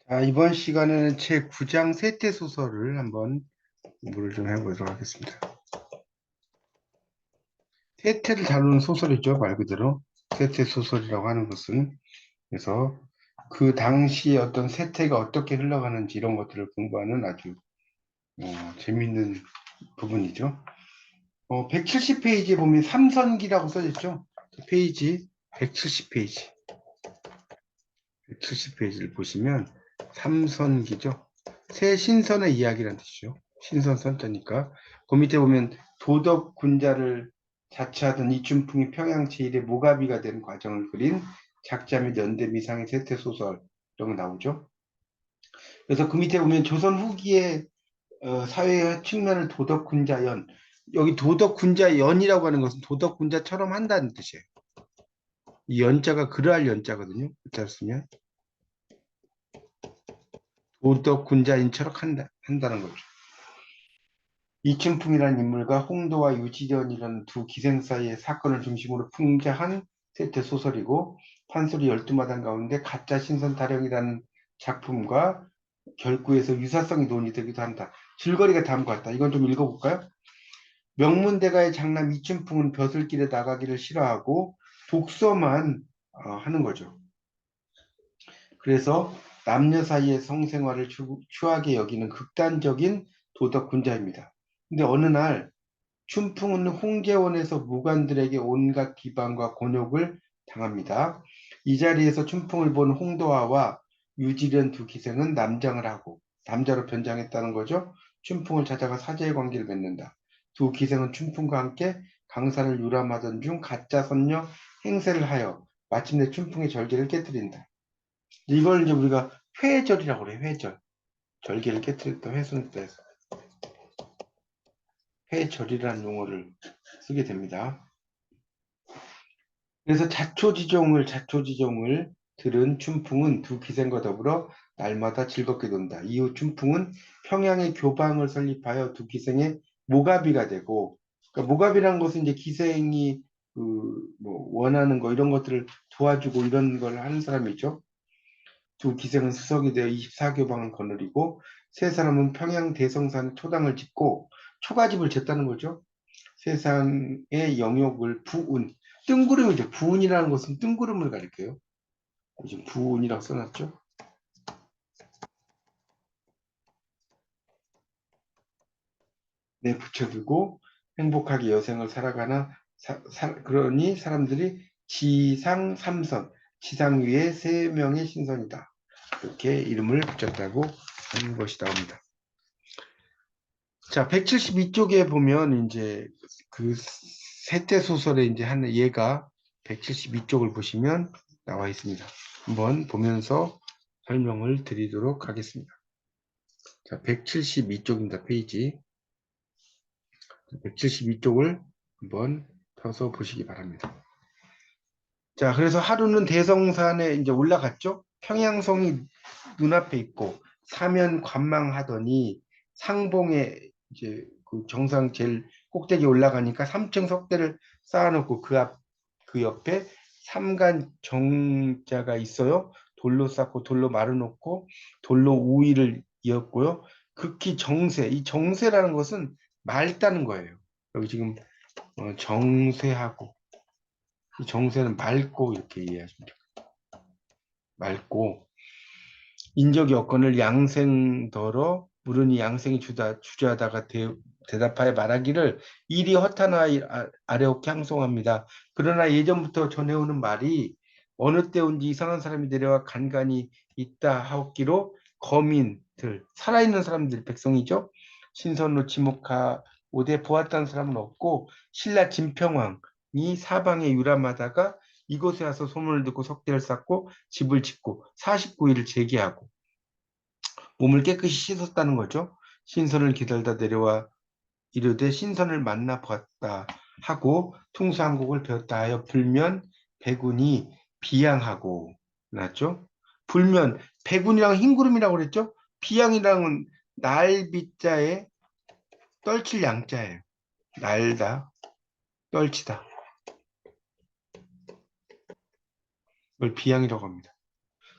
자, 이번 시간에는 제 9장 세태소설을 한번 공부를 좀 해보도록 하겠습니다. 세태를 다루는 소설이죠, 말 그대로. 세태소설이라고 하는 것은. 그래서 그 당시에 어떤 세태가 어떻게 흘러가는지 이런 것들을 공부하는 아주 재밌는 부분이죠. 170페이지에 보면 삼선기라고 써있죠. 페이지 170페이지. 170페이지를 보시면 삼선기죠. 새 신선의 이야기라는 뜻이죠. 신선 선자니까. 그 밑에 보면 도덕 군자를 자처하던 이춘풍이 평양 제1의 모가비가 된 과정을 그린 작자 및 연대 미상의 세태 소설 이런 거 나오죠. 그래서 그 밑에 보면 조선 후기의 사회의 측면을 도덕 군자연, 여기 도덕 군자연이라고 하는 것은 도덕 군자처럼 한다는 뜻이에요. 이 연자가 그러할 연자거든요. 그렇지 쓰면 도덕 군자인처럼 한다는 거죠. 이춘풍이라는 인물과 홍도와 유지련이라는 두 기생 사이의 사건을 중심으로 풍자한 세태 소설이고, 판소리 12마당 가운데 가짜 신선 타령이라는 작품과 결구에서 유사성이 논의되기도 한다. 줄거리가 다음과 같다. 이건 좀 읽어볼까요? 명문대가의 장남 이춘풍은 벼슬길에 나가기를 싫어하고 독서만 하는 거죠. 그래서 남녀 사이의 성생활을 추하게 여기는 극단적인 도덕 군자입니다. 근데 어느 날 춘풍은 홍제원에서 무관들에게 온갖 비방과 곤욕을 당합니다. 이 자리에서 춘풍을 본 홍도화와 유지련 두 기생은 남장을 하고 남자로 변장했다는 거죠. 춘풍을 찾아가 사제의 관계를 맺는다. 두 기생은 춘풍과 함께 강산을 유람하던 중 가짜 선녀 행세를 하여 마침내 춘풍의 절개를 깨뜨린다. 이걸 이제 우리가 회절이라고 그래요. 회절. 절개를 깨뜨렸다. 회순때에서 회절이라는 용어를 쓰게 됩니다. 그래서 자초지종을 들은 춘풍은 두 기생과 더불어 날마다 즐겁게 논다. 이후 춘풍은 평양의 교방을 설립하여 두 기생의 모가비가 되고, 그러니까 모가비라는 것은 이제 기생이 뭐 원하는 거 이런 것들을 도와주고 이런 걸 하는 사람이죠. 두 기생은 수석이 되어 24교방을 거느리고, 세 사람은 평양 대성산 초당을 짓고 초가집을 짓다는 거죠. 세상의 영역을 부운, 뜬구름이죠. 부운이라는 것은 뜬구름을 가리켜요. 지금 부운이라고 써놨죠. 내 붙여두고 행복하게 여생을 살아가나, 그러니 사람들이 지상 삼선, 지상 위에 세 명의 신선이다, 이렇게 이름을 붙였다고 하는 것이 나옵니다. 자, 172쪽에 보면 이제 그 세태 소설의 이제 한 예가 172쪽을 보시면 나와 있습니다. 한번 보면서 설명을 드리도록 하겠습니다. 자, 172쪽입니다. 페이지. 172쪽을 한번 펴서 보시기 바랍니다. 자, 그래서 하루는 대성산에 이제 올라갔죠. 평양성이 눈앞에 있고 사면 관망하더니 상봉에 이제 그 정상 제일 꼭대기 올라가니까 3층 석대를 쌓아놓고 그 옆에 삼간 정자가 있어요. 돌로 쌓고 돌로 말아놓고 돌로 우위를 이었고요. 극히 정세, 이 정세라는 것은 맑다는 거예요. 여기 지금 정세하고 이 정세는 맑고 이렇게 이해하시면 돼요. 맑고 인적 여건을 양생더러 물으니 양생이 주저하다가 대답하여 말하기를 일이 허탄하 아래옵게 항송합니다. 그러나 예전부터 전해오는 말이 어느 때온지 이상한 사람이 내려와 간간히 있다 하옵기로 거민들, 살아있는 사람들, 백성이죠. 신선로 지목하 오대 보았다는 사람은 없고 신라 진평왕이 사방에 유람하다가 이곳에 와서 소문을 듣고 석대를 쌓고 집을 짓고 49일을 재개하고 몸을 깨끗이 씻었다는 거죠. 신선을 기다리다 내려와 이르되 신선을 만나 보았다 하고 통수한국을 배웠다 하여 불면 백운이 비양하고 났죠. 불면 백운이랑 흰구름이라고 그랬죠. 비양이랑은 날비자에 떨칠 양자예요. 날다, 떨치다. 이걸 비양이라고 합니다.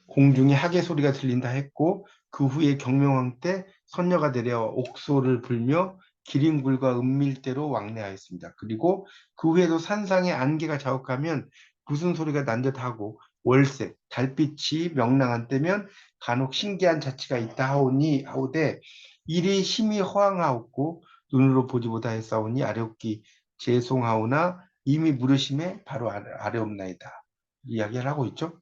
공중에 하계 소리가 들린다 했고 그 후에 경명왕 때 선녀가 내려 옥소를 불며 기린굴과 은밀대로 왕래하였습니다. 그리고 그 후에도 산상의 안개가 자욱하면 무슨 소리가 난 듯하고 월색, 달빛이 명랑한 때면 간혹 신기한 자치가 있다 하오니 하오되 일이 심히 허황하옵고 눈으로 보지 못하였사오니 아뢰옵기 죄송하오나 이미 물으심에 바로 아뢰옵나이다. 이야기를 하고 있죠.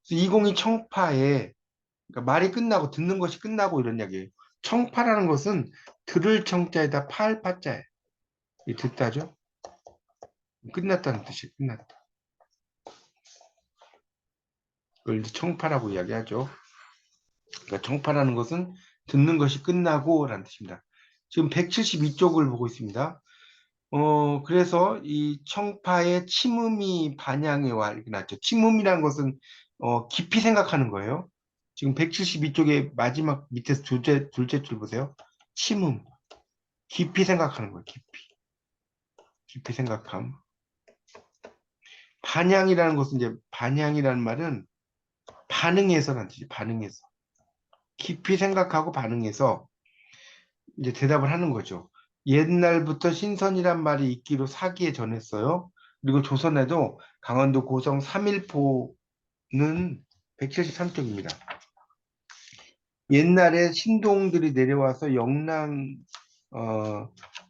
그래서 202 청파에 그러니까 말이 끝나고 듣는 것이 끝나고 이런 이야기예요. 청파라는 것은 들을 청자에다 파할 파자예요. 이 듣다죠. 끝났다는 뜻이 끝났다. 그걸 이제 청파라고 이야기하죠. 그러니까 청파라는 것은 듣는 것이 끝나고 라는 뜻입니다. 지금 172쪽을 보고 있습니다. 그래서 이 청파의 침음이 반향에 와 이렇게 났죠. 침음이라는 것은 깊이 생각하는 거예요. 지금 172쪽의 마지막 밑에서 둘째 줄 보세요. 침음, 깊이 생각하는 거예요. 깊이 생각함. 반향이라는 것은 이제 반향이라는 말은 반응해서라는 뜻이에요. 반응해서. 깊이 생각하고 반응해서 이제 대답을 하는 거죠. 옛날부터 신선이란 말이 있기로 사기에 전했어요. 그리고 조선에도 강원도 고성 삼일포는 173쪽입니다. 옛날에 신동들이 내려와서 영랑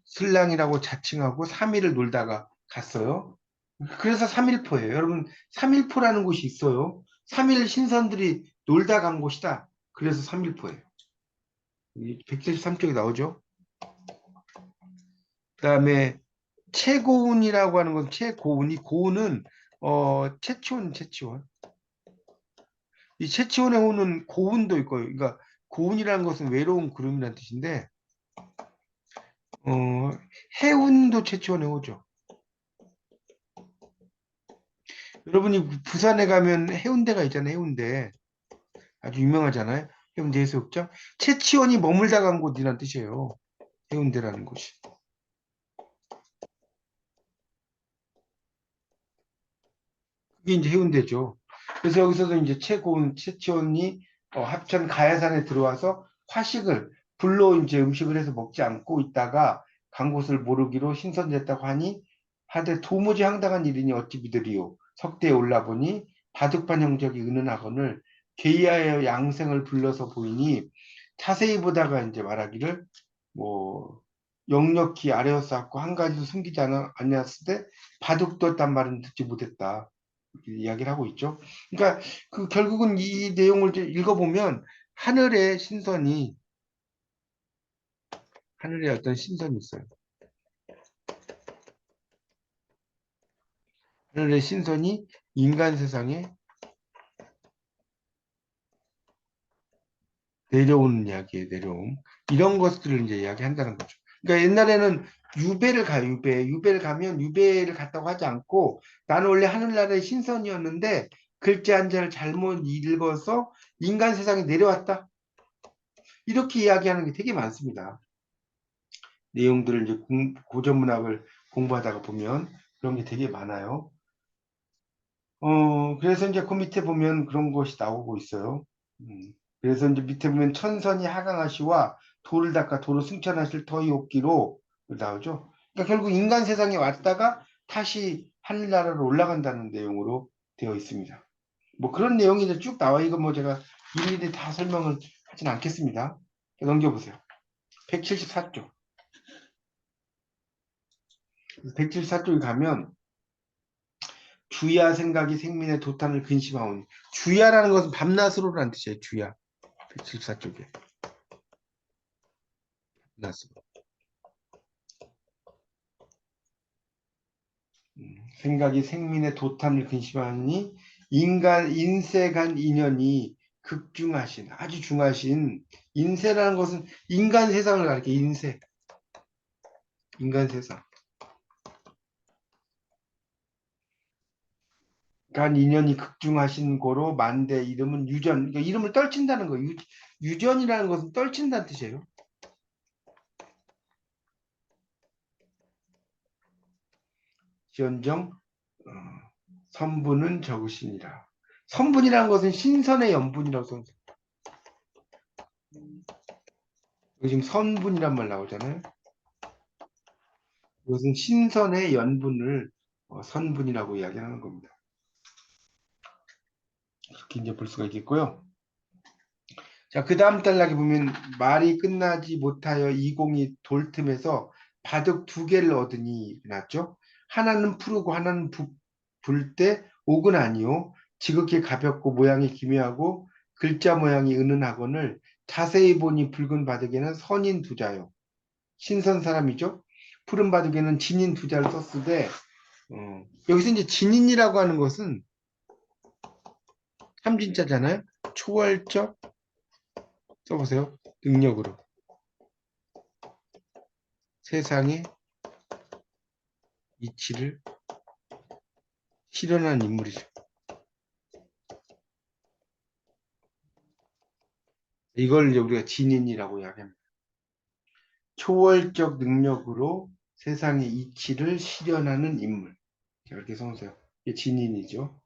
신랑이라고 자칭하고 3일을 놀다가 갔어요. 그래서 삼일포예요. 여러분, 삼일포라는 곳이 있어요. 3일 신선들이 놀다 간 곳이다. 그래서 삼일포예요. 173쪽에 나오죠. 그다음에 최고운이라고 하는 건 최고운이 고운은 채치원. 이 채치원의 호는 고운도 있고요. 그러니까 고운이라는 것은 외로운 구름이라는 뜻인데 어, 해운도 채치원의 호죠. 여러분이 부산에 가면 해운대가 있잖아요. 해운대 아주 유명하잖아요. 해운대 해수욕장. 채치원이 머물다 간 곳이라는 뜻이에요. 해운대라는 곳이. 그게 이제 해운대죠. 그래서 여기서도 이제 최고운 채치원이 합천 가야산에 들어와서 화식을 불로 이제 음식을 해서 먹지 않고 있다가 간 곳을 모르기로 신선됐다고 하니 하되 도무지 황당한 일이니 어찌 믿으리요. 석대에 올라보니 바둑반 형적이 은은하거늘 게이하여 양생을 불러서 보이니 자세히 보다가 이제 말하기를 뭐 역력히 아래어쌓고 한 가지도 숨기지 않았을 때 바둑 뒀단 말은 듣지 못했다. 이야기를 하고 있죠. 그러니까 그 결국은 이 내용을 이제 읽어보면 하늘의 신선이 하늘에 어떤 신선이 있어요. 하늘의 신선이 인간 세상에 내려오는 이야기에 내려옴. 이런 것들을 이제 이야기한다는 거죠. 그러니까 옛날에는 유배를 가요, 유배. 유배를 가면 유배를 갔다고 하지 않고 나는 원래 하늘나라의 신선이었는데 글자 한자를 잘못 읽어서 인간 세상에 내려왔다. 이렇게 이야기하는 게 되게 많습니다. 내용들을 이제 고전 문학을 공부하다가 보면 그런 게 되게 많아요. 그래서 이제 그 밑에 보면 그런 것이 나오고 있어요. 그래서 이제 밑에 보면 천선이 하강하시와 도를 닦아 도로 승천하실 터이 없기로 나오죠. 그러니까 결국 인간 세상에 왔다가 다시 하늘나라로 올라간다는 내용으로 되어 있습니다. 뭐 그런 내용이 이제 쭉 나와. 이거 뭐 제가 일일이 다 설명을 하진 않겠습니다. 넘겨보세요. 174쪽. 174쪽에 가면 주야 생각이 생민의 도탄을 근심하오니 주야라는 것은 밤낮으로라는 뜻이에요. 주야. 174쪽에 낮으로. 생각이 생민의 도탄을 근심하니 인간 인세간 인연이 극중하신 아주 중하신 인세라는 것은 인간 세상을 가리켜 인세 인간 세상 간 인연이 극중하신 고로 만대 이름은 유전 그러니까 이름을 떨친다는 거예요. 유전이라는 것은 떨친다는 뜻이에요. 지언정 선부는 적으시니라. 선분이라는 것은 신선의 연분이라고 써요. 여기 지금 선분이란 말 나오잖아요. 이것은 신선의 연분을 선분이라고 이야기하는 겁니다. 이렇게 이제 볼 수가 있겠고요. 자, 그 다음 단락에 보면 말이 끝나지 못하여 이공이 돌틈에서 바둑 두 개를 얻으니 났죠. 하나는 푸르고 하나는 불 때 옥은 아니요. 지극히 가볍고 모양이 기묘하고 글자 모양이 은은하거늘 자세히 보니 붉은 바둑에는 선인 두자요. 신선 사람이죠. 푸른 바둑에는 진인 두자를 썼으되 여기서 이제 진인이라고 하는 것은 삼진자잖아요. 초월적 써보세요. 능력으로 세상의 이치를 실현한 인물이죠. 이걸 이제 우리가 진인이라고 이야기합니다. 초월적 능력으로 세상의 이치를 실현하는 인물. 이렇게 써보세요. 이게 진인이죠.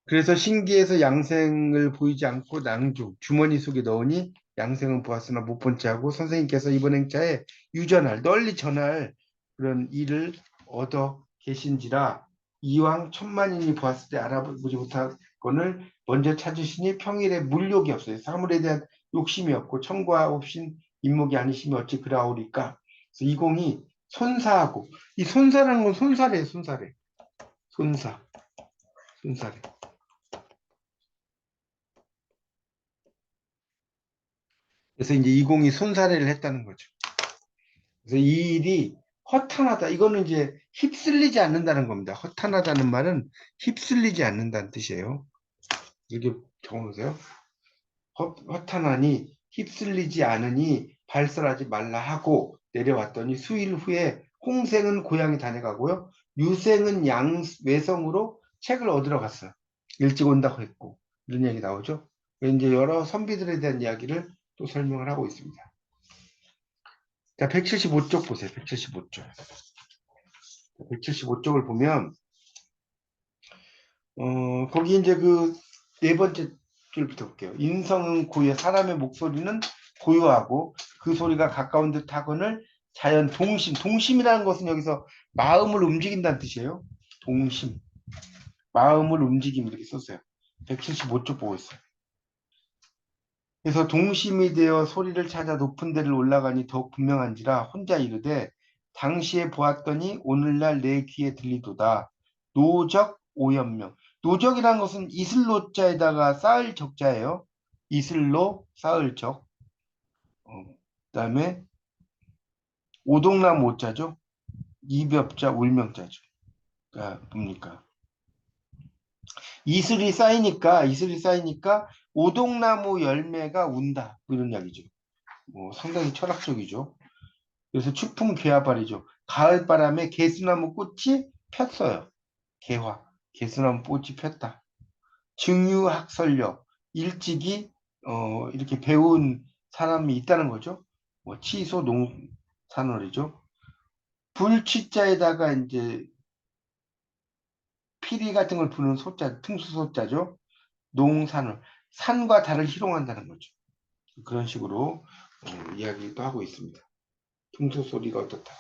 그래서 신기해서 양생을 보이지 않고 낭주, 주머니 속에 넣으니 양생은 보았으나 못 본 채하고 선생님께서 이번 행차에 유전할, 널리 전할 그런 일을 얻어 계신지라 이왕 천만인이 보았을 때 알아보지 못하건을 먼저 찾으시니 평일에 물욕이 없어요. 사물에 대한 욕심이 없고 청과 없인 인목이 아니시면 어찌 그라오리까. 그래서 이공이 손사하고, 이 손사라는 건 손사래요, 손사래. 손사, 손사래. 그래서 이제 이공이 손사래를 했다는 거죠. 그래서 이 일이 허탄하다. 이거는 이제 휩쓸리지 않는다는 겁니다. 허탄하다는 말은 휩쓸리지 않는다는 뜻이에요. 이렇게 적어놓으세요. 허탄하니 휩쓸리지 않으니 발설하지 말라 하고 내려왔더니 수일 후에 홍생은 고향에 다녀가고요. 유생은 양 외성으로 책을 얻으러 갔어요. 일찍 온다고 했고 이런 얘기 나오죠. 이제 여러 선비들에 대한 이야기를 또 설명을 하고 있습니다. 자, 175쪽 보세요. 175쪽. 175쪽을 보면, 거기 이제 그 네 번째 줄부터 볼게요. 인성은 고요, 사람의 목소리는 고요하고 그 소리가 가까운 듯 하거늘 자연 동심. 동심이라는 것은 여기서 마음을 움직인다는 뜻이에요. 동심. 마음을 움직임 이렇게 썼어요. 175쪽 보고 있어요. 그래서 동심이 되어 소리를 찾아 높은 데를 올라가니 더욱 분명한지라 혼자 이르되 당시에 보았더니 오늘날 내 귀에 들리도다. 노적 오연명. 노적이라는 것은 이슬로자에다가 쌓을 적자예요. 이슬로 쌓을 적. 그다음에 오동나무 오자죠. 이벽자 울명자죠. 그러니까 뭡니까? 이슬이 쌓이니까 오동나무 열매가 운다. 뭐 이런 이야기죠. 상당히 철학적이죠. 그래서 추풍 괴화발이죠. 가을바람에 개수나무 꽃이 폈어요. 개화. 개수나무 꽃이 폈다. 증유학설력. 일찍이 이렇게 배운 사람이 있다는 거죠. 치소 농산월이죠. 불치자에다가 이제 피리 같은 걸 부는 소자, 퉁수소자죠. 농산월. 산과 달을 희롱한다는 거죠. 그런 식으로 이야기도 하고 있습니다. 퉁소 소리가 어떻다.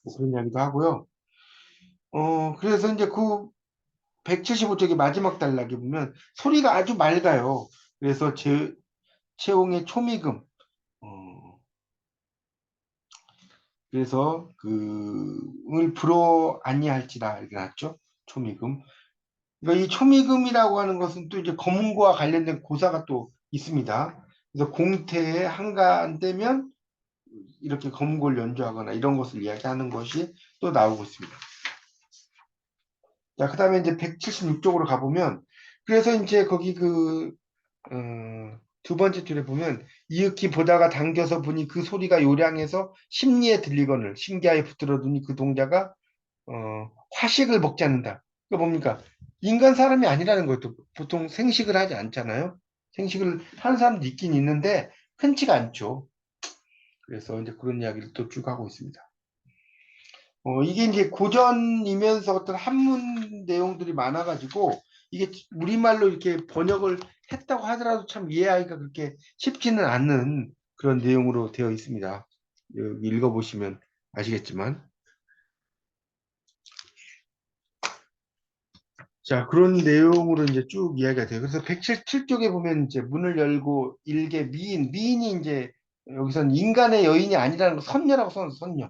뭐 그런 이야기도 하고요. 그래서 이제 그 175쪽의 마지막 단락에 보면 소리가 아주 맑아요. 그래서 채용의 초미금, 그래서 그을 불어 아니할지라 이렇게 나왔죠. 초미금. 그러니까 이 초미금이라고 하는 것은 또 이제 검은고와 관련된 고사가 또 있습니다. 그래서 공태에 한가되면 이렇게 검은고를 연주하거나 이런 것을 이야기하는 것이 또 나오고 있습니다. 자, 그 다음에 이제 176쪽으로 가보면, 그래서 이제 거기 두 번째 줄에 보면, 이윽기 보다가 당겨서 보니 그 소리가 요량해서 심리에 들리거늘, 신기하에 붙들어두니 그 동자가, 화식을 먹지 않는다. 그러니까 뭡니까? 인간 사람이 아니라는 것도 보통 생식을 하지 않잖아요? 생식을 하는 사람도 있긴 있는데, 흔치가 않죠. 그래서 이제 그런 이야기를 또 쭉 하고 있습니다. 이게 이제 고전이면서 어떤 한문 내용들이 많아가지고 이게 우리말로 이렇게 번역을 했다고 하더라도 참 이해하기가 그렇게 쉽지는 않는 그런 내용으로 되어 있습니다. 여기 읽어보시면 아시겠지만. 자, 그런 내용으로 이제 쭉 이야기가 돼요. 그래서 107쪽에 보면 이제 문을 열고 일개 미인이 이제 여기선 인간의 여인이 아니라는 거, 선녀라고 써놨어, 선녀.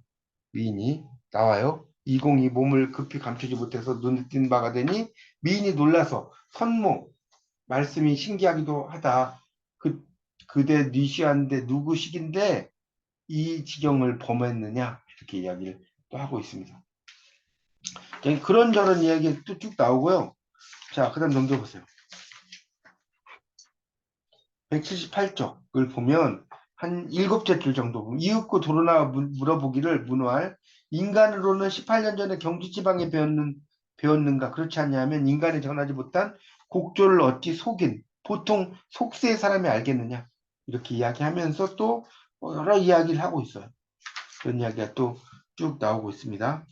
미인이 나와요. 이공이 몸을 급히 감추지 못해서 눈에 띈 바가 되니 미인이 놀라서 선모, 말씀이 신기하기도 하다. 그, 그대 니시한데 누구시긴데 이 지경을 범했느냐? 이렇게 이야기를 또 하고 있습니다. 그런저런 이야기 또 쭉 나오고요. 자, 그 다음 넘겨보세요. 178쪽을 보면 한 일곱째 줄 정도 이윽고 도로나 물어보기를 문호할 인간으로는 18년 전에 경주지방에 배웠는가 그렇지 않냐면 인간이 전하지 못한 곡조를 어찌 속인 보통 속세의 사람이 알겠느냐 이렇게 이야기하면서 또 여러 이야기를 하고 있어요. 그런 이야기가 또 쭉 나오고 있습니다.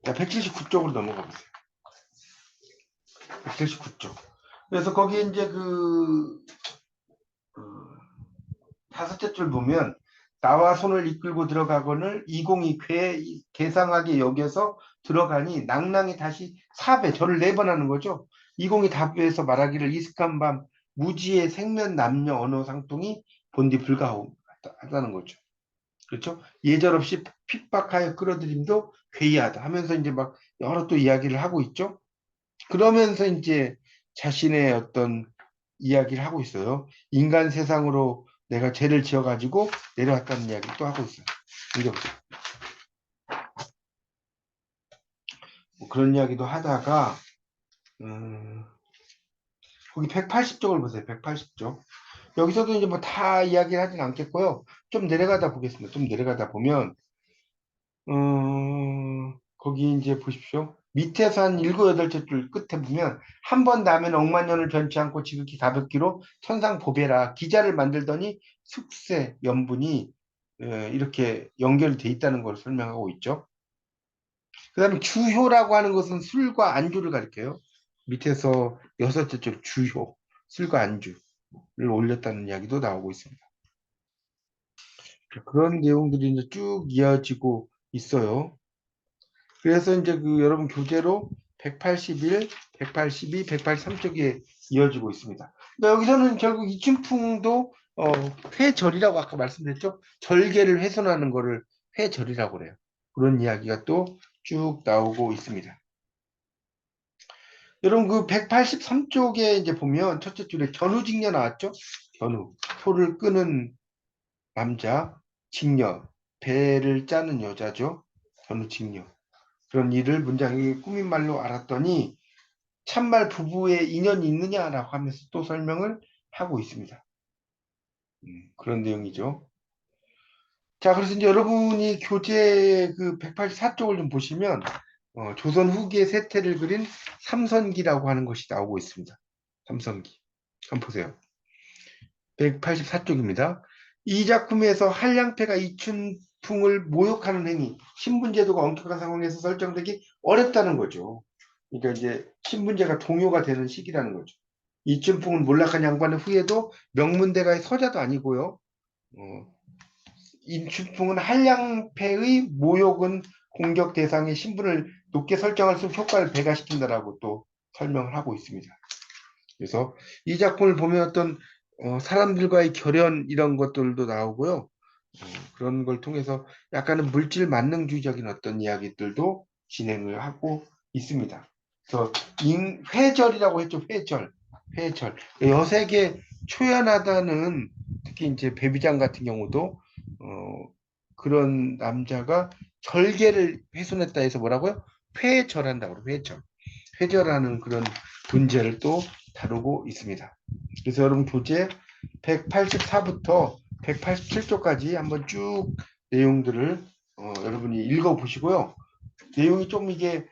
자, 179쪽으로 넘어가 보세요. 179쪽. 그래서 거기에 이제 그 다섯째 줄 보면 나와 손을 이끌고 들어가거늘 이공이 괴상하게 여겨서 들어가니 낭낭이 다시 사배 절을 네 번 하는 거죠. 이공이 답변해서 말하기를 이슥한 밤 무지의 생면 남녀 언어 상통이 본디 불가하다는 거죠. 그렇죠? 예절없이 핍박하여 끌어들임도 괴이하다 하면서 이제 막 여러 또 이야기를 하고 있죠. 그러면서 이제 자신의 어떤 이야기를 하고 있어요. 인간 세상으로 내가 죄를 지어가지고 내려왔다는 이야기를 또 하고 있어요. 읽어보세요. 뭐 그런 이야기도 하다가 거기 180쪽을 보세요. 180쪽. 여기서도 이제 뭐 다 이야기를 하진 않겠고요. 좀 내려가다 보겠습니다. 좀 내려가다 보면 거기 이제 보십시오. 밑에서 한 일곱 여덟째 줄 끝에 보면 한 번 나면 억만 년을 변치 않고 지극히 가볍기로 천상 보배라 기자를 만들더니 숙세 연분이 이렇게 연결돼 있다는 걸 설명하고 있죠. 그 다음에 주효라고 하는 것은 술과 안주를 가리켜요. 밑에서 여섯째 줄 주효, 술과 안주를 올렸다는 이야기도 나오고 있습니다. 그런 내용들이 이제 쭉 이어지고 있어요. 그래서 이제 여러분 교재로 181, 182, 183쪽에 이어지고 있습니다. 그러니까 여기서는 결국 이춘풍도 회절이라고 아까 말씀드렸죠. 절개를 훼손하는 거를 회절이라고 그래요. 그런 이야기가 또 쭉 나오고 있습니다. 여러분 183쪽에 이제 보면 첫째 줄에 견우직녀 나왔죠? 견우, 소를 끄는 남자, 직녀, 배를 짜는 여자죠. 견우직녀. 그런 일을 문장이 꾸민 말로 알았더니 참말 부부의 인연이 있느냐라고 하면서 또 설명을 하고 있습니다. 그런 내용이죠. 자, 그래서 이제 여러분이 교재 184쪽을 좀 보시면 조선 후기의 세태를 그린 삼선기라고 하는 것이 나오고 있습니다. 삼선기. 한번 보세요. 184쪽입니다. 이 작품에서 한량패가 이춘풍을 모욕하는 행위, 신분제도가 엄격한 상황에서 설정되기 어렵다는 거죠. 그러니까 이제 신분제가 동요가 되는 시기라는 거죠. 이춘풍은 몰락한 양반의 후예도 명문대가의 서자도 아니고요. 어, 이춘풍은 한량패의 모욕은 공격 대상의 신분을 높게 설정할수록 효과를 배가시킨다라고 또 설명을 하고 있습니다. 그래서 이 작품을 보면 어떤 사람들과의 결연 이런 것들도 나오고요. 그런 걸 통해서 약간은 물질 만능주의적인 어떤 이야기들도 진행을 하고 있습니다. 그래서 회절이라고 했죠. 회절. 여색에 초연하다는 특히 이제 배비장 같은 경우도 그런 남자가 절개를 훼손했다 해서 뭐라고요? 회절한다고 그래요. 회절하는 그런 문제를 또 다루고 있습니다. 그래서 여러분 교재 184부터 187쪽까지 한번 쭉 내용들을 여러분이 읽어보시고요. 내용이 좀 이게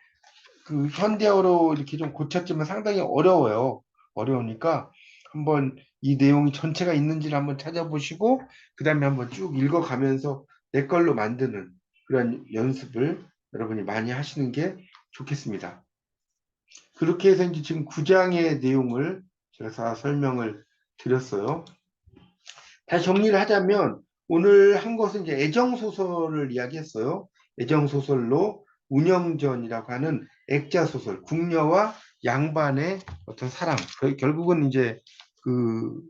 현대어로 이렇게 좀 고쳤지만 상당히 어려워요. 어려우니까 한번 이 내용이 전체가 있는지를 한번 찾아보시고 그 다음에 한번 쭉 읽어가면서 내 걸로 만드는 그런 연습을 여러분이 많이 하시는 게 좋겠습니다. 그렇게 해서 이제 지금 9장의 내용을 제가 다 설명을 드렸어요. 다시 정리를 하자면 오늘 한 것은 이제 애정소설을 이야기했어요. 애정소설로 운영전이라고 하는 액자소설, 궁녀와 양반의 어떤 사랑. 결국은 이제 그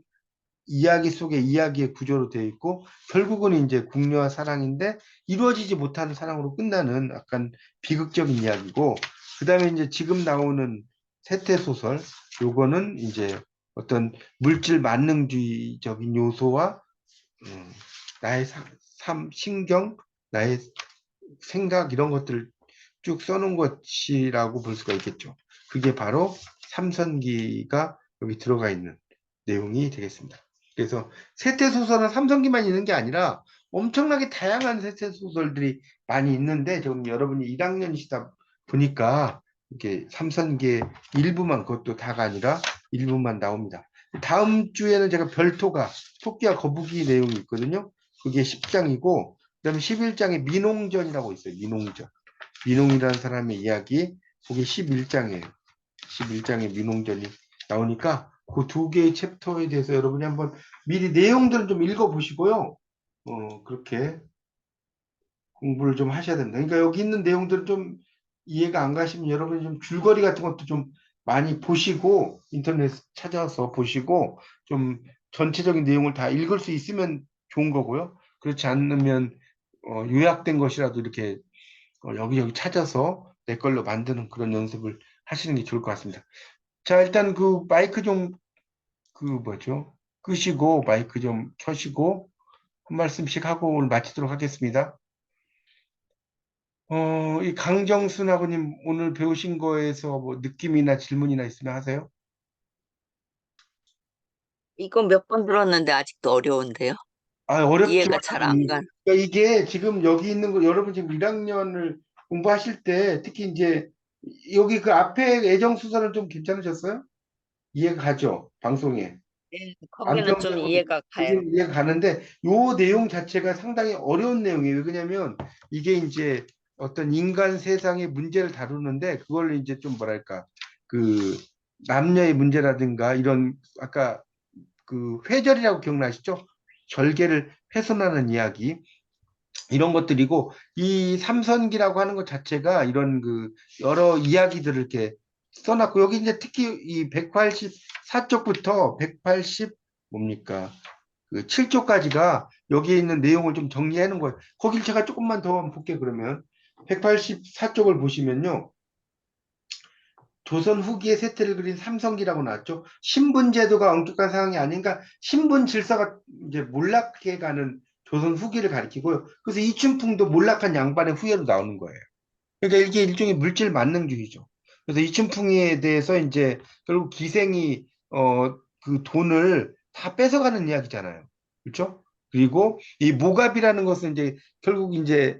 이야기 속에 이야기의 구조로 되어 있고 결국은 이제 궁녀와 사랑인데 이루어지지 못하는 사랑으로 끝나는 약간 비극적인 이야기고 그다음에 이제 지금 나오는 세태 소설 요거는 이제 어떤 물질 만능주의적인 요소와 음, 나의 신경, 나의 생각 이런 것들을 쭉 써놓은 것이라고 볼 수가 있겠죠. 그게 바로 삼선기가 여기 들어가 있는 내용이 되겠습니다. 그래서 세태소설은 삼선기만 있는 게 아니라 엄청나게 다양한 세태소설들이 많이 있는데 지금 여러분이 1학년이시다 보니까 이렇게 삼선기의 일부만 그것도 다가 아니라 일부만 나옵니다. 다음 주에는 제가 별토가 토끼와 거북이 내용이 있거든요. 그게 10장이고 그다음에 11장에 민홍전이라고 있어요. 민홍전. 민홍이라는 사람의 이야기, 그게 11장이에요. 11장에 민홍전이 나오니까 그 두 개의 챕터에 대해서 여러분이 한번 미리 내용들을 좀 읽어보시고요. 그렇게 공부를 좀 하셔야 된다. 그러니까 여기 있는 내용들을 좀 이해가 안 가시면 여러분이 좀 줄거리 같은 것도 좀 많이 보시고 인터넷 찾아서 보시고 좀 전체적인 내용을 다 읽을 수 있으면 좋은 거고요. 그렇지 않으면 요약된 것이라도 이렇게 여기저기 찾아서 내 걸로 만드는 그런 연습을 하시는 게 좋을 것 같습니다. 자, 일단 그 마이크 좀 그 뭐죠? 끄시고 마이크 좀 켜시고 한 말씀씩 하고 오늘 마치도록 하겠습니다. 이 강정순 아버님 오늘 배우신 거에서 뭐 느낌이나 질문이나 있으면 하세요? 이거 몇 번 들었는데 아직도 어려운데요. 아, 어렵죠. 이해가 잘 안 가. 그러니까 이게 지금 여기 있는 거 여러분 지금 1학년을 공부하실 때 특히 이제 여기 그 앞에 애정수사는 좀 괜찮으셨어요? 이해가 가죠? 방송에. 네, 거기는 좀 안평점은 이해가 가요. 보긴 이해가 가는데 요 내용 자체가 상당히 어려운 내용이에요. 왜냐하면 이게 이제 어떤 인간 세상의 문제를 다루는데 그걸 이제 좀 뭐랄까 그 남녀의 문제라든가 이런 아까 그 회절이라고 기억나시죠? 절개를 훼손하는 이야기 이런 것들이고 이 삼선기라고 하는 것 자체가 이런 그 여러 이야기들을 이렇게 써놨고 여기 이제 특히 이 184쪽부터 180 뭡니까 그 7쪽까지가 여기에 있는 내용을 좀 정리해 놓은 거예요. 거길 제가 조금만 더 한번 볼게요. 그러면 184쪽을 보시면요. 조선 후기의 세태를 그린 삼성기라고 나왔죠. 신분제도가 엄격한 상황이 아닌가 신분 질서가 이제 몰락해 가는 조선 후기를 가리키고요. 그래서 이춘풍도 몰락한 양반의 후예로 나오는 거예요. 그러니까 이게 일종의 물질 만능주의죠. 그래서 이춘풍에 대해서 이제 결국 기생이 그 돈을 다 뺏어가는 이야기잖아요. 그렇죠? 그리고 이 모갑이라는 것은 이제 결국 이제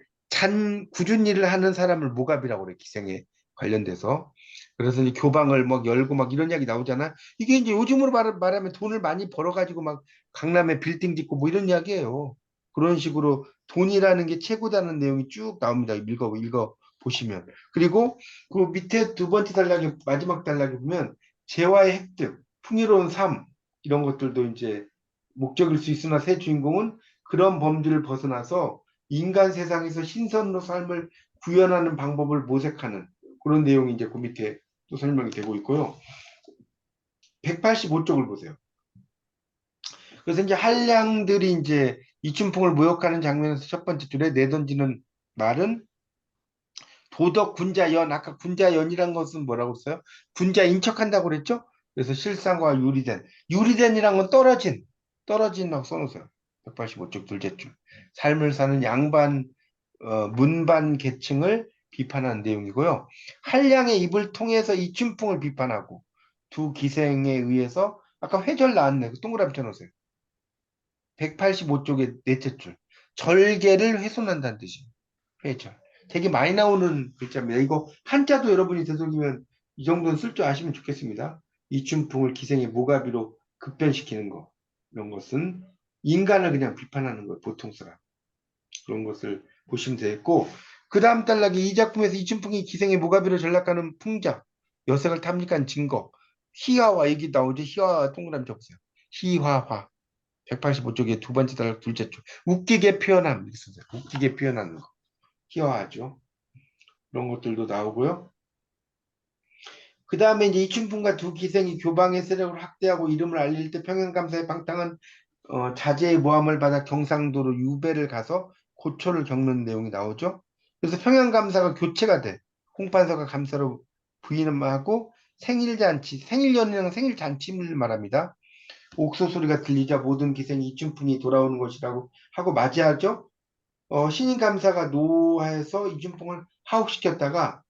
꾸준 일을 하는 사람을 모갑이라고 그래 기생에 관련돼서. 그래서 이제 교방을 막 열고 막 이런 이야기 나오잖아. 이게 이제 요즘으로 말하면 돈을 많이 벌어가지고 막 강남에 빌딩 짓고 뭐 이런 이야기예요. 그런 식으로 돈이라는 게 최고다는 내용이 쭉 나옵니다. 읽어 보시면. 그리고 그 밑에 두 번째 단락에 마지막 단락에 보면 재화의 획득, 풍요로운 삶 이런 것들도 이제 목적일 수 있으나 새 주인공은 그런 범주를 벗어나서 인간 세상에서 신선으로 삶을 구현하는 방법을 모색하는 그런 내용이 이제 그 밑에 또 설명이 되고 있고요. 185쪽을 보세요. 그래서 이제 한량들이 이제 이춘풍을 모욕하는 장면에서 첫 번째 줄에 내던지는 말은 도덕 군자연, 아까 군자연이란 것은 뭐라고 했어요? 군자인 척한다고 그랬죠? 그래서 실상과 유리된이란 건 떨어진다고 써놓으세요. 185쪽 둘째 줄. 삶을 사는 양반, 문반 계층을 비판하는 내용이고요. 한량의 입을 통해서 이춘풍을 비판하고 두 기생에 의해서 아까 회절 나왔네. 그 동그라미 쳐놓으세요. 185쪽의 넷째 줄. 절개를 훼손한다는 뜻이에요. 회절. 되게 많이 나오는 글자입니다. 이거 한자도 여러분이 되돌리면 이 정도는 쓸 줄 아시면 좋겠습니다. 이춘풍을 기생의 모가비로 급변시키는 거. 이런 것은 인간을 그냥 비판하는 거예요. 보통 사람. 그런 것을 보시면 되겠고, 그 다음 단락에 이 작품에서 이춘풍이 기생의 무가비로 전락하는 풍자, 여색을 탐닉한 증거, 희화화, 여기 나오죠. 희화화 동그라미 쳐보세요. 희화화. 185쪽에 두 번째 단락 둘째 쪽. 웃기게 표현함. 이렇게 써요. 웃기게 표현하는 거. 희화화죠. 그런 것들도 나오고요. 그 다음에 이제 이춘풍과 두 기생이 교방의 세력을 확대하고 이름을 알릴 때 평양감사의 방탕한 자제의 모함을 받아 경상도로 유배를 가서 고초를 겪는 내용이 나오죠. 그래서 평양감사가 교체가 돼. 홍판서가 감사로 부임하고 생일잔치, 생일연이랑 생일잔치를 말합니다. 옥소 소리가 들리자 모든 기생이 이춘풍이 돌아오는 것이라고 하고 맞이하죠. 신인 감사가 노하에서 이춘풍을 하옥시켰다가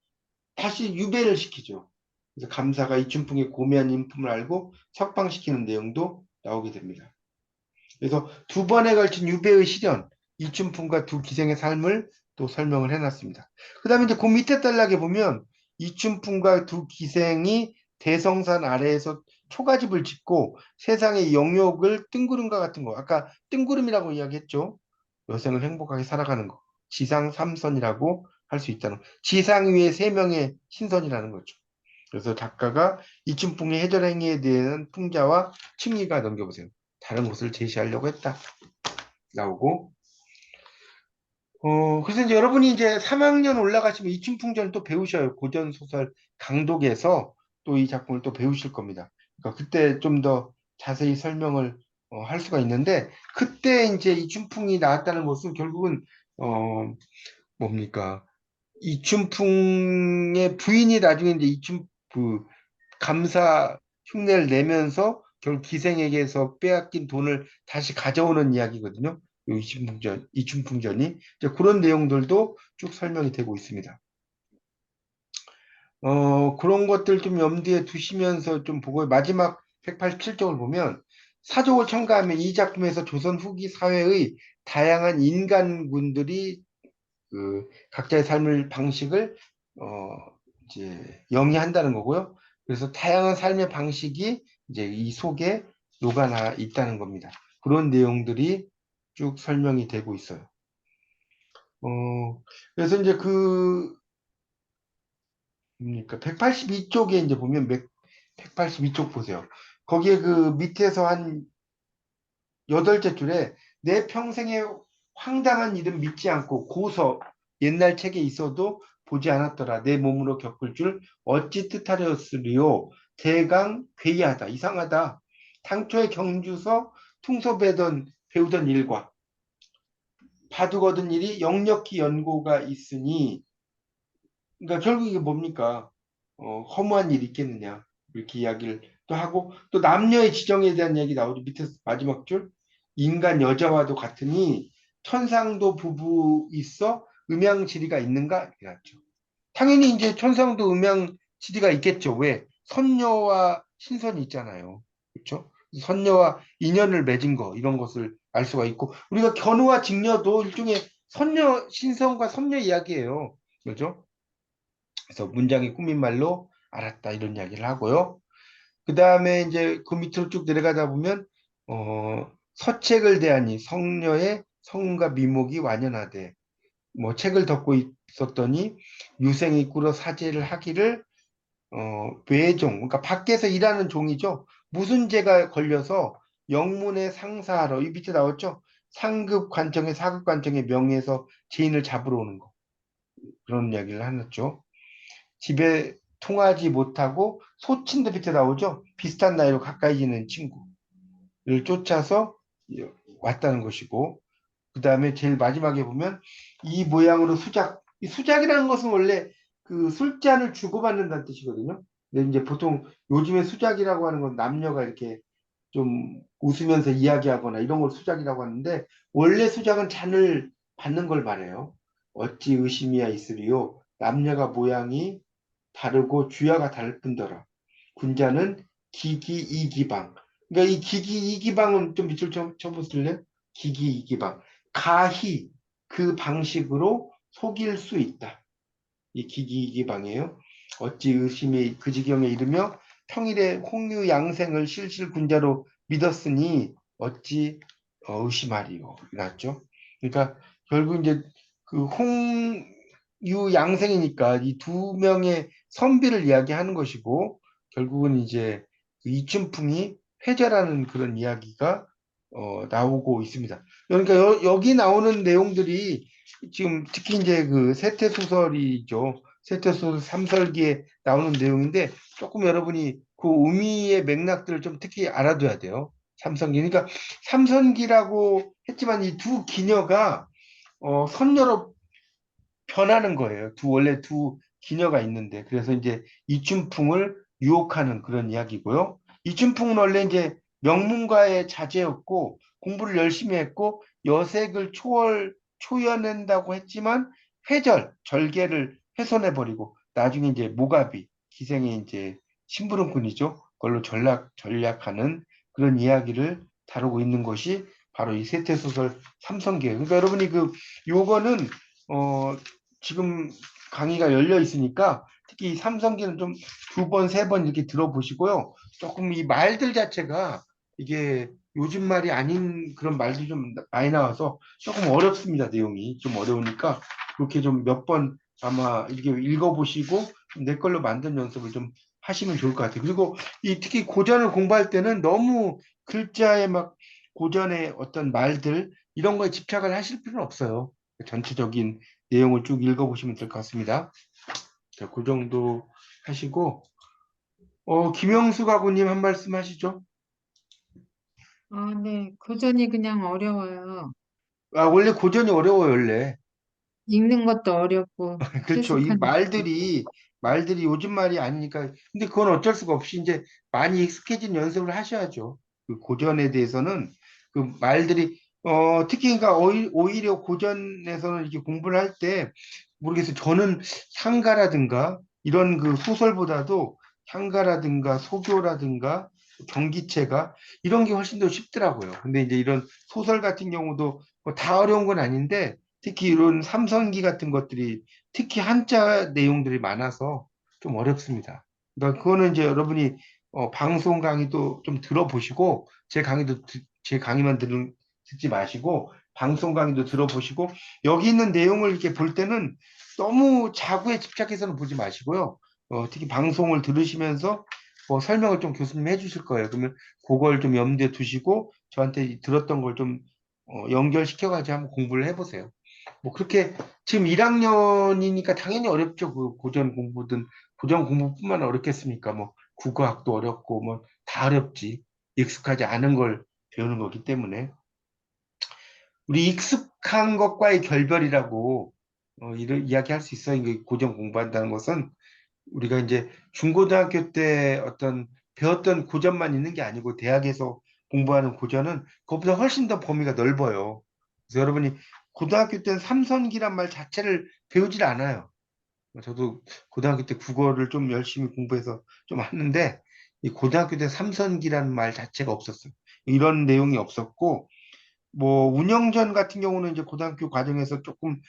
다시 유배를 시키죠. 그래서 감사가 이춘풍의 고매한 인품을 알고 석방시키는 내용도 나오게 됩니다. 그래서 두 번에 걸친 유배의 시련, 이춘풍과 두 기생의 삶을 또 설명을 해놨습니다. 그 다음에 이제 그 밑에 단락에 보면 이춘풍과 두 기생이 대성산 아래에서 초가집을 짓고 세상의 영욕을 뜬구름과 같은 거, 아까 뜬구름이라고 이야기했죠. 여생을 행복하게 살아가는 거. 지상 삼선이라고 할 수 있다는 거. 지상 위에 세 명의 신선이라는 거죠. 그래서 작가가 이춘풍의 해절 행위에 대한 풍자와 칭의가 넘겨보세요. 다른 곳을 제시하려고 했다. 나오고. 그래서 이제 여러분이 이제 3학년 올라가시면 이춘풍전을 또 배우셔요. 고전소설 강독에서 또 이 작품을 또 배우실 겁니다. 그러니까 그때 좀 더 자세히 설명을 할 수가 있는데, 그때 이제 이춘풍이 나왔다는 것은 결국은, 뭡니까? 이춘풍의 부인이 나중에 이제 그 감사 흉내를 내면서 결국 기생에게서 빼앗긴 돈을 다시 가져오는 이야기거든요. 이 이춘풍전이 이제 그런 내용들도 쭉 설명이 되고 있습니다. 그런 것들 좀 염두에 두시면서 좀 보고 마지막 187쪽을 보면 사족을 첨가하면 이 작품에서 조선 후기 사회의 다양한 인간군들이 그 각자의 삶을 방식을 어 이제 영위한다는 거고요. 그래서 다양한 삶의 방식이 이제 이 속에 녹아나 있다는 겁니다. 그런 내용들이 쭉 설명이 되고 있어요. 그래서 이제 그 뭡니까 182쪽에 이제 보면 182쪽 보세요. 거기에 그 밑에서 한 여덟째 줄에 내 평생에 황당한 일은 믿지 않고 고서 옛날 책에 있어도 보지 않았더라. 내 몸으로 겪을 줄 어찌 뜻하렸으리요. 대강 괴이하다. 이상하다. 당초에 경주서 퉁소배던 배우던 일과 바둑 얻은 일이 역력히 연고가 있으니 그러니까 결국 이게 뭡니까? 허무한 일이 있겠느냐. 이렇게 이야기를 또 하고 또 남녀의 지정에 대한 얘기 나오죠. 밑에 마지막 줄. 인간 여자와도 같으니 천상도 부부 있어 음양지리가 있는가? 이랬죠. 당연히 이제 천상도 음양지리가 있겠죠. 왜? 선녀와 신선이 있잖아요. 그렇죠? 선녀와 인연을 맺은 거 이런 것을 알 수가 있고 우리가 견우와 직녀도 일종의 선녀 신선과 선녀 이야기예요. 그렇죠? 그래서 문장이 꾸민 말로 알았다 이런 이야기를 하고요. 그 다음에 이제 그 밑으로 쭉 내려가다 보면 서책을 대하니 성녀의 성과 미목이 완연하되 뭐 책을 덮고 있었더니 유생이 꿇어 사제를 하기를 외종 그러니까 밖에서 일하는 종이죠. 무슨 죄가 걸려서 영문의 상사하러 이 밑에 나왔죠. 상급 관청의 사급 관청의 명예에서 죄인을 잡으러 오는 거 그런 이야기를 하셨죠. 집에 통하지 못하고 소친도 밑에 나오죠. 비슷한 나이로 가까이 지는 친구를 쫓아서 왔다는 것이고 그 다음에 제일 마지막에 보면 이 모양으로 수작 이 수작이라는 것은 원래 그 술잔을 주고받는다는 뜻이거든요. 근데 이제 보통 요즘에 수작이라고 하는 건 남녀가 이렇게 좀 웃으면서 이야기하거나 이런 걸 수작이라고 하는데 원래 수작은 잔을 받는 걸 말해요. 어찌 의심이야 있으리요. 남녀가 모양이 다르고 주야가 다를 뿐더러 군자는 기기이기방. 그러니까 이 기기이기방은 좀 밑줄 쳐보실래요? 기기이기방. 가히 그 방식으로 속일 수 있다. 이 기기이기방이에요. 어찌 의심이 그 지경에 이르며 평일에 홍유 양생을 실실 군자로 믿었으니 어찌 의심하리요. 났죠. 그러니까 결국 이제 그 홍유 양생이니까 이 두 명의 선비를 이야기하는 것이고 결국은 이제 그 이춘풍이 패자라는 그런 이야기가 나오고 있습니다. 그러니까 여기 나오는 내용들이 지금 특히 이제 그 세태소설이죠. 세태소설 삼설기에 나오는 내용인데 조금 여러분이 그 의미의 맥락들을 좀 특히 알아둬야 돼요. 삼선기. 그러니까 삼선기라고 했지만 이 두 기녀가 선녀로 변하는 거예요. 원래 두 기녀가 있는데. 그래서 이제 이춘풍을 유혹하는 그런 이야기고요. 이춘풍은 원래 이제 명문가의 자제였고, 공부를 열심히 했고, 여색을 초연한다고 했지만, 절개를 훼손해버리고, 나중에 이제 모가비, 기생의 이제 심부름꾼이죠. 그걸로 전략하는 그런 이야기를 다루고 있는 것이 바로 이 세태소설 삼성기예요. 그러니까 여러분이 요거는 어, 지금 강의가 열려 있으니까 특히 이 삼성기는 좀 두 번, 세 번 이렇게 들어보시고요. 조금 이 말들 자체가 이게 요즘 말이 아닌 그런 말들이 좀 많이 나와서 조금 어렵습니다. 내용이 좀 어려우니까 그렇게 좀 몇 번 아마 이렇게 읽어보시고 내 걸로 만든 연습을 좀 하시면 좋을 것 같아요. 그리고 이 특히 고전을 공부할 때는 너무 글자에 막 고전의 어떤 말들 이런 거에 집착을 하실 필요는 없어요. 전체적인 내용을 쭉 읽어보시면 될 것 같습니다. 자, 그 정도 하시고, 김영수 가구님 한 말씀 하시죠. 아, 네. 고전이 그냥 어려워요. 아, 원래 고전이 어려워요, 원래. 읽는 것도 어렵고, 그렇죠. 이 해석하는 것도 말들이 요즘 말이 아니니까. 근데 그건 어쩔 수가 없이 이제 많이 익숙해진 연습을 하셔야죠. 그 고전에 대해서는 그 말들이, 특히 그러니까 오히려 고전에서는 이렇게 공부를 할 때, 모르겠어요. 저는 향가라든가 이런 그 소설보다도 향가라든가 소교라든가 경기체가 이런 게 훨씬 더 쉽더라고요. 근데 이제 이런 소설 같은 경우도 뭐다 어려운 건 아닌데 특히 이런 삼선기 같은 것들이 특히 한자 내용들이 많아서 좀 어렵습니다. 그러니까 그거는 이제 여러분이 방송 강의도 좀 들어보시고 제 강의만 듣지 마시고 방송 강의도 들어보시고 여기 있는 내용을 이렇게 볼 때는 너무 자구에 집착해서는 보지 마시고요. 특히 방송을 들으시면서 설명을 좀 교수님 해주실 거예요. 그러면 그걸 좀 염두에 두시고 저한테 들었던 걸 좀 연결시켜가지고 한번 공부를 해보세요. 뭐 그렇게 지금 1학년이니까 당연히 어렵죠. 그 고전 공부뿐만 어렵겠습니까? 뭐 국어학도 어렵고 뭐 다 어렵지. 익숙하지 않은 걸 배우는 거기 때문에 우리 익숙한 것과의 결별이라고 이런 이야기할 수 있어요. 이게 고전 공부한다는 것은 우리가 이제 중고등학교 때 어떤 배웠던 고전만 있는 게 아니고 대학에서 공부하는 고전은 그것보다 훨씬 더 범위가 넓어요. 그래서 여러분이 고등학교 때는 삼선기란 말 자체를 배우질 않아요. 저도 고등학교 때 국어를 좀 열심히 공부해서 좀 하는데 이 고등학교 때 삼선기라는 말 자체가 없었어요. 이런 내용이 없었고 뭐 운영전 같은 경우는 이제 고등학교 과정에서 조금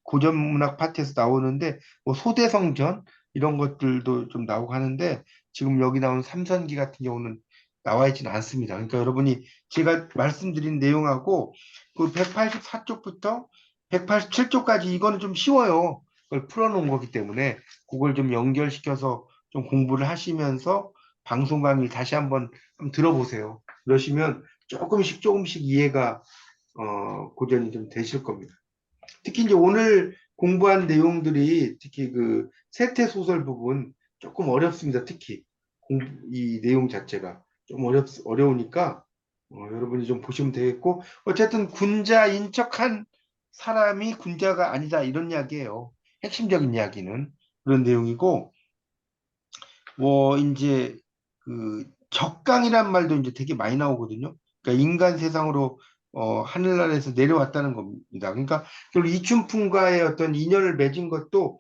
고전 문학 파트에서 나오는데 뭐 소대성전 이런 것들도 좀 나오고 하는데 지금 여기 나온 삼선기 같은 경우는 나와 있지는 않습니다. 그러니까 여러분이 제가 말씀드린 내용하고 그 184쪽부터 187쪽까지 이거는 좀 쉬워요. 그걸 풀어놓은 거기 때문에 그걸 좀 연결시켜서 좀 공부를 하시면서 방송 강의를 다시 한번 들어보세요. 그러시면 조금씩 이해가 고전이 좀 되실 겁니다. 특히 이제 오늘 공부한 내용들이 특히 그 세태 소설 부분 조금 어렵습니다. 특히 이 내용 자체가 좀 어려우니까 여러분이 좀 보시면 되겠고 어쨌든 군자인 척한 사람이 군자가 아니다 이런 이야기예요. 핵심적인 이야기는 그런 내용이고 뭐 이제 그 적강이란 말도 이제 되게 많이 나오거든요. 그러니까 인간 세상으로 하늘나라에서 내려왔다는 겁니다. 그러니까 결국 이춘풍과의 어떤 인연을 맺은 것도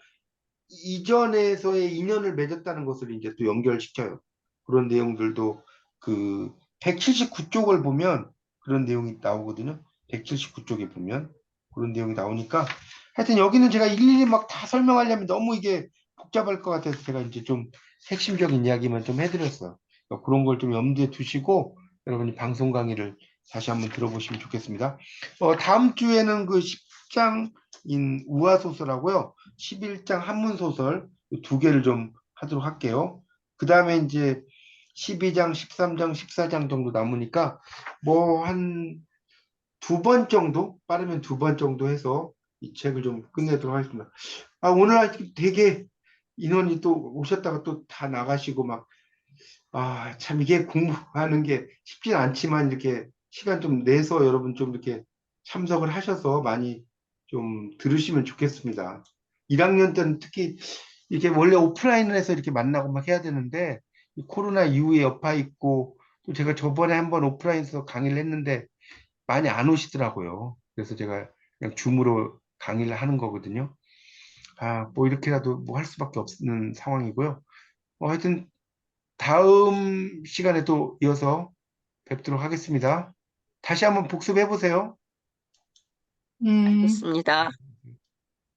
이전에서의 인연을 맺었다는 것을 이제 또 연결시켜요. 그런 내용들도 그 179쪽을 보면 그런 내용이 나오거든요. 179쪽에 보면 그런 내용이 나오니까 하여튼 여기는 제가 일일이 막 다 설명하려면 너무 이게 복잡할 것 같아서 제가 이제 좀 핵심적인 이야기만 좀 해드렸어요. 그러니까 그런 걸 좀 염두에 두시고 여러분이 방송 강의를 다시 한번 들어보시면 좋겠습니다. 다음 주에는 그 숙장인 우화소설하고요. 11장 한문소설 두 개를 좀 하도록 할게요. 그 다음에 이제 12장, 13장, 14장 정도 남으니까 뭐 한 두 번 정도, 빠르면 두 번 정도 해서 이 책을 좀 끝내도록 하겠습니다. 아, 오늘 아직 되게 인원이 또 오셨다가 또 다 나가시고 막, 아, 참 이게 공부하는 게 쉽진 않지만 이렇게 시간 좀 내서 여러분 좀 이렇게 참석을 하셔서 많이 좀 들으시면 좋겠습니다. 1학년 때는 특히 이렇게 원래 오프라인에서 이렇게 만나고 막 해야 되는데 이 코로나 이후에 여파 있고 또 제가 저번에 한번 오프라인에서 강의를 했는데 많이 안 오시더라고요. 그래서 제가 그냥 줌으로 강의를 하는 거거든요. 아, 뭐 이렇게라도 뭐 할 수밖에 없는 상황이고요. 하여튼 다음 시간에 또 이어서 뵙도록 하겠습니다. 다시 한번 복습해 보세요. 네. 알겠습니다.